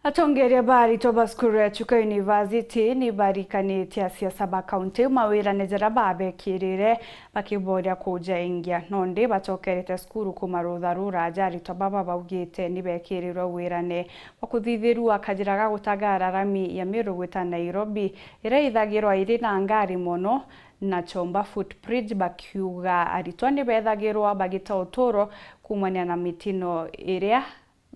Atongeria bari tobaskuru ya Chuka University ni barikanĩtie asiasa ba county mawiranĩra babekirire bakiboria kuja ingia nondi batokerete skuru kumarutharura ajari tobaba baugite ni bekirirwe wirane wakuthithiru akajira ga gutagara rami ya Meru gwita Nairobi ira ithagirwa iri na ngari mono na chomba footbridge bakiuga aritwa ni bethagirwa bagita uturo kumania na mitino iria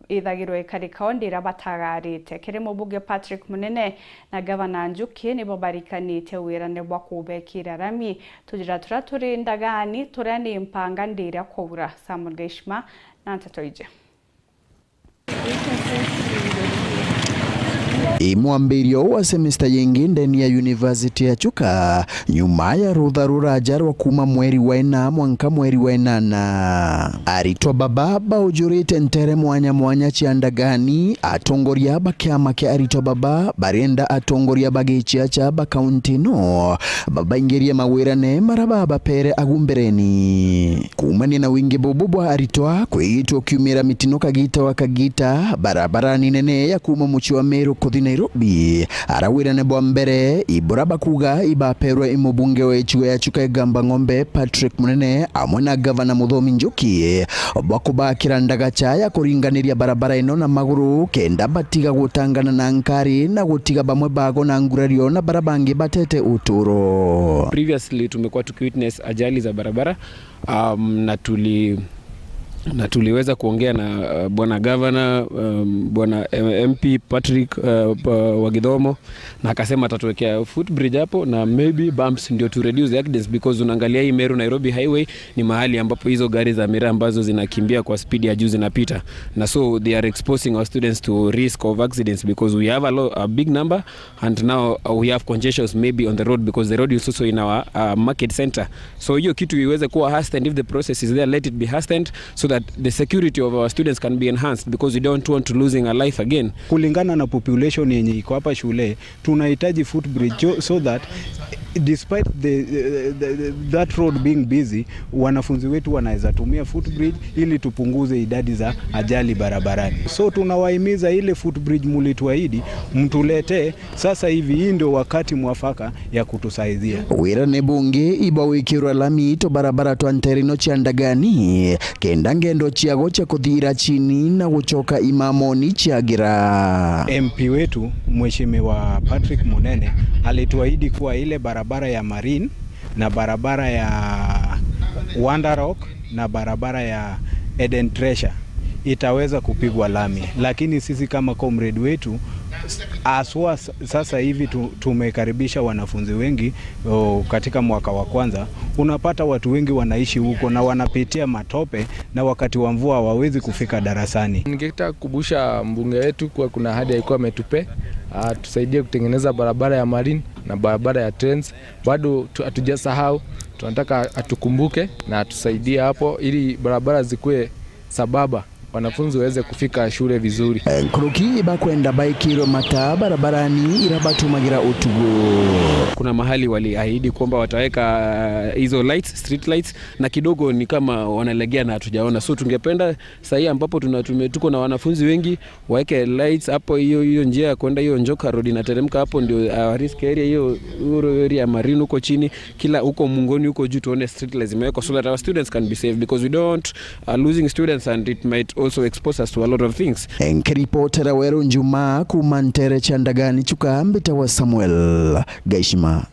ithagirwo ikari kaundi rabatagarite kirimo buge Patrick Munene na Governor Njuki nibo barikanite wirane bwa kubekira rami tujira turaturinda gani turani impanga ndira kobura Samuel Geshma na Ntatoije Mwambirio wa semester yengi ndani ya University ya Chuka nyuma ya rutharura ajarwa kuma mweri wa 4 mwanka mweri wa 8 aritwa baba ujurite ntere mwanya chiandagani atongoria bakiama ke aritwa baba barenda atongoria bagichia cha ba county no baba ingeria mawirane marababa pere agumbereni kumani na wingi bobobwa aritwa kweitwa kumira mitino kagita wakagita barabarani nene ya kuma muchi wa Meru Nairobi arawirane bwa mbere ibura bakuga ibaperwe imubunge wechiwe ya Chuka Igamba Ng'ombe Patrick Munene amwe na Governor Muthomi Njuki bakubakira ndagacha ya kuringaniria barabara ino na maguru kenda batiga gutangana na nkari na gutiga bamwe bago na ngurario na barabangi batete uturo. Previously tumekuwa tukiwitness ajali za barabara na tuliweza kuongea na bwana governor bwana MP Patrick Wagidhomo na akasema atatuwekea footbridge hapo na maybe bumps ndio to reduce the accidents because unaangalia hii Meru Nairobi highway ni mahali ambapo hizo gari za mira ambazo zinakimbia kwa speed ya juu zinapita na so they are exposing our students to risk of accidents because we have a big number and now we have congestions maybe on the road because the road is also in our market center, so hiyo kitu iweze kuwa hastened. If the process is there, let it be hastened so that the security of our students can be enhanced because we don't want to losing a life again. Kulingana na population yenye iko hapa shule tunahitaji footbridge so that despite that road being busy wanafunzi wetu wanaweza tumia footbridge ili tupunguze idadi za ajali barabarani. So tunawahimiza ile footbridge mulituahidi mtulete sasa hivi, hii ndio wakati mwafaka ya kutusaidia. Wirane bunge ibawikirwa lami to barabara twanterino chiandagani kenda ngendo chiago cha kuthira chini na guchoka imamoni chiagira. MP wetu Mheshimiwa Patrick Munene alituahidi kuwa ile barabara ya Marine na barabara ya Wandarock na barabara ya Eden Treasure itaweza kupigwa lami, lakini sisi kama comrade wetu aswa sasa hivi tumekaribisha wanafunzi wengi katika mwaka wa kwanza. Unapata watu wengi wanaishi huko na wanapitia matope na wakati wa mvua hawawezi kufika darasani. Ningetaka kukumbusha mbunge wetu kwa kuna ahadi alikuwa ametupe tusaidie kutengeneza barabara ya Marine na barabara ya Trends. Bado hatujasahau, tunataka atukumbuke na atusaidie hapo ili barabara zikue sababa wanafunzi waweze kufika shule vizuri. Kuruki bakwenda baikiro mata barabarani irabatumagira utugo. Kuna mahali waliahidi kwamba wataweka hizo lights, street lights na kidogo ni kama wanalegea na hatujaona, so tungependa sahi ambapo tuko na wanafunzi wengi waweke lights hapo, hiyo njia ya kwenda hiyo Njoka Road inateremka hapo ndio risk area, hiyo area ya Marine huko chini, kila huko Mungoni huko juu tuone street lights zimewekwa so that our students can be safe because we don't losing students and it might also expose us to a lot of things. Nkiripotera Weru Njuma kumantere Chandagani Chuka mbita wa Samuel Geshma.